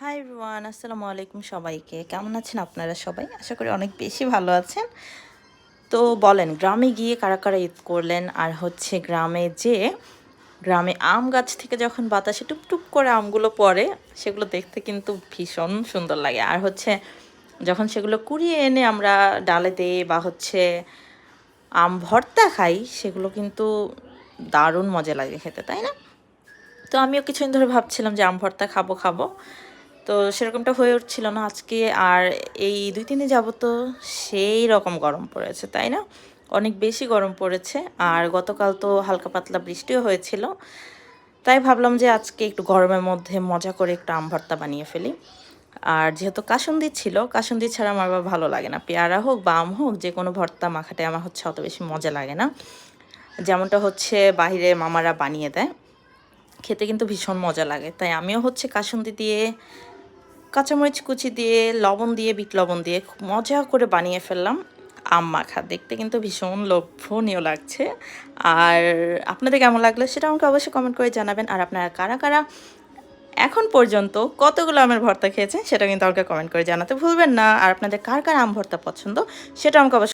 Hi everyone, আসসালামু আলাইকুম সবাইকে। কেমন আছেন আপনারা সবাই? আশা করি অনেক বেশি ভালো আছেন। তো বলেন, গ্রামে গিয়ে কারা কারা ঈদ করলেন? আর হচ্ছে গ্রামে আম গাছ থেকে যখন বাতাসে টুপটুপ করে আমগুলো পড়ে, সেগুলো দেখতে কিন্তু ভীষণ সুন্দর লাগে। আর হচ্ছে যখন সেগুলো কুড়িয়ে এনে আমরা ডালে দেই বা হচ্ছে আম ভর্তা খাই, সেগুলো কিন্তু দারুণ মজা লাগে খেতে, তাই না? তো আমিও কিছুদিন ধরে ভাবছিলাম যে আম ভর্তা খাবো। তো সেরকমটা হয়ে উঠছিল না আজকে। আর এই ২-৩ দিন যাবত তো সেই রকম গরম পড়েছে, তাই না? অনেক বেশি গরম পড়েছে। আর গতকাল তো হালকা পাতলা বৃষ্টিও হয়েছিল। তাই ভাবলাম যে আজকে একটু গরমের মধ্যে মজা করে একটু আম ভর্তা বানিয়ে ফেলি। আর যেহেতু কাসুন্দি ছিল, কাসুন্দি ছাড়া আমার আবার ভালো লাগে না। পেয়ারা হোক বা আম হোক, যেকোনো ভর্তা মাখাতে আমার হচ্ছে অত বেশি মজা লাগে না। যেমনটা হচ্ছে বাহিরে মামারা বানিয়ে দেয়। খেতে কিন্তু ভীষণ মজা লাগে। তাই আমিও হচ্ছে কাসুন্দি দিয়ে, কাঁচামরিচ কুচি দিয়ে, লবণ দিয়ে, বিট লবণ দিয়ে খুব মজা করে বানিয়ে ফেললাম আম মাখা। দেখতে কিন্তু ভীষণ লোভনীয় লাগছে। আর আপনাদের কেমন লাগলো সেটা আমাকে অবশ্যই কমেন্ট করে জানাবেন। আর আপনারা কারা কারা এখন পর্যন্ত কতগুলো আমের ভর্তা খেয়েছেন সেটা কিন্তু আমাকে কমেন্ট করে জানাতে ভুলবেন না। আর আপনাদের কার কার আম ভর্তা পছন্দ সেটা আমাকে অবশ্যই